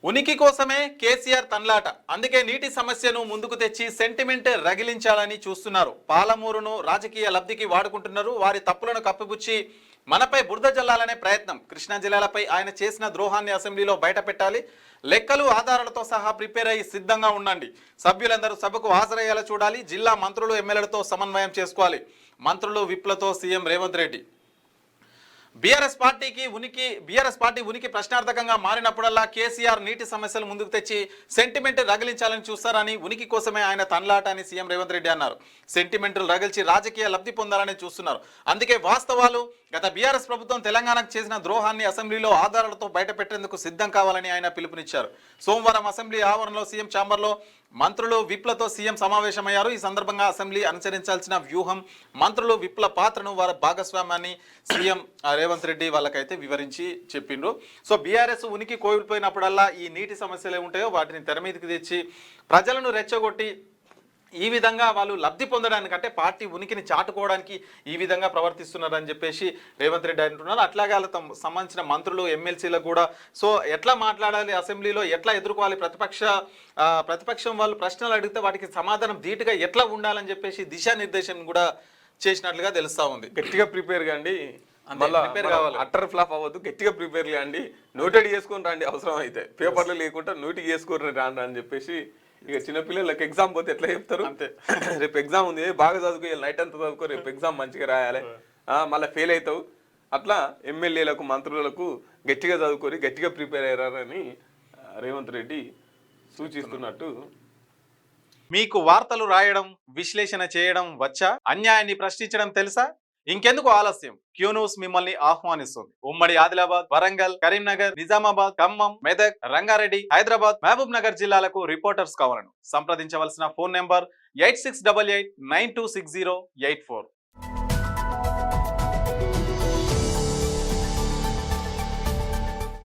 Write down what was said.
ఉనికి కోసమే కేసీఆర్ తన్లాట. అందుకే నీటి సమస్యను ముందుకు తెచ్చి సెంటిమెంట్ రగిలించాలని చూస్తున్నారు. పాలమూరును రాజకీయ లబ్ధికి వాడుకుంటున్నారు. వారి తప్పులను కప్పిపుచ్చి మనపై బురద జల్లాలనే ప్రయత్నం. కృష్ణా జిల్లాలపై ఆయన చేసిన ద్రోహాన్ని అసెంబ్లీలో బయట పెట్టాలి. లెక్కలు ఆధారాలతో సహా ప్రిపేర్ అయ్యి సిద్ధంగా ఉండండి. సభ్యులందరూ సభకు హాజరయ్యేలా చూడాలి. జిల్లా మంత్రులు ఎమ్మెల్యేలతో సమన్వయం చేసుకోవాలి. మంత్రులు విప్లతో సీఎం రేవంత్ రెడ్డి. బీఆర్ఎస్ పార్టీ ఉనికి ప్రశ్నార్థకంగా మారినప్పుడల్లా కేసీఆర్ నీటి సమస్యలు ముందుకు తెచ్చి సెంటిమెంట్ రగిలించాలని చూస్తారని, ఉనికి కోసమే ఆయన తన్లాట అని సీఎం రేవంత్ రెడ్డి అన్నారు. సెంటిమెంట్లు రగిల్చి రాజకీయ లబ్ధి పొందాలని చూస్తున్నారు. అందుకే వాస్తవాలు, గత బీఆర్ఎస్ ప్రభుత్వం తెలంగాణకు చేసిన ద్రోహాన్ని అసెంబ్లీలో ఆధారాలతో బయటపెట్టేందుకు సిద్ధం కావాలని ఆయన పిలుపునిచ్చారు. సోమవారం అసెంబ్లీ ఆవరణలో సీఎం ఛాంబర్లో మంత్రులు విప్లతో సీఎం సమావేశమయ్యారు. ఈ సందర్భంగా అసెంబ్లీ అనుసరించాల్సిన వ్యూహం, మంత్రులు విప్ల పాత్రను, వారి భాగస్వామ్యాన్ని సీఎం రేవంత్ రెడ్డి వాళ్ళకైతే వివరించి చెప్పిండ్రు. సో బీఆర్ఎస్ ఉనికి కోల్పోయినప్పుడల్లా ఈ నీటి సమస్యలు ఏముంటాయో వాటిని తెర మీదకి తెచ్చి ప్రజలను రెచ్చగొట్టి ఈ విధంగా వాళ్ళు లబ్ధి పొందడానికంటే పార్టీ ఉనికిని చాటుకోవడానికి ఈ విధంగా ప్రవర్తిస్తున్నారని చెప్పేసి రేవంత్ రెడ్డి అంటున్నారు. అట్లాగే వాళ్ళతో సంబంధించిన మంత్రులు ఎమ్మెల్సీలకు కూడా సో ఎట్లా మాట్లాడాలి, అసెంబ్లీలో ఎట్లా ఎదుర్కోవాలి, ప్రతిపక్షం వాళ్ళు ప్రశ్నలు అడిగితే వాటికి సమాధానం ధీటుగా ఎట్లా ఉండాలని చెప్పేసి దిశానిర్దేశం కూడా చేసినట్లుగా తెలుస్తా ఉంది. గట్టిగా ప్రిపేర్ కాండి, ప్రిపేర్ కావాలి, అట్టర్ ఫ్లాప్ అవ్వద్దు, గట్టిగా ప్రిపేర్ కాండి, నోటెడ్ చేసుకుని రండి, అవసరం అయితే పేపర్లు లేకుండా నోటికి చేసుకుని రాండి అని చెప్పేసి. ఇక చిన్నపిల్లలకి ఎగ్జామ్ పోతే ఎట్లా చెప్తారు, అంతే రేపు ఎగ్జామ్ ఉంది బాగా చదువుకో, నైట్ అంతా చదువుకో, రేపు ఎగ్జామ్ మంచిగా రాయాలి, మళ్ళీ ఫెయిల్ అవుతావు. అట్లా ఎమ్మెల్యేలకు మంత్రులకు గట్టిగా చదువుకొని గట్టిగా ప్రిపేర్ అయ్యారని రేవంత్ రెడ్డి సూచిస్తున్నట్టు. మీకు వార్తలు రాయడం, విశ్లేషణ చేయడం వచ్చా? అన్యాయాన్ని ప్రశ్నించడం తెలుసా? ఇంకెందుకు ఆలస్యం? క్యూ న్యూస్ మిమ్మల్ని ఆహ్వానిస్తుంది. ఉమ్మడి ఆదిలాబాద్, వరంగల్, కరీంనగర్, నిజామాబాద్, ఖమ్మం, మెదక్, రంగారెడ్డి, హైదరాబాద్, మహబూబ్ నగర్ జిల్లాలకు రిపోర్టర్స్ కావాలను సంప్రదించవలసిన ఫోన్ నెంబర్ 8688926084.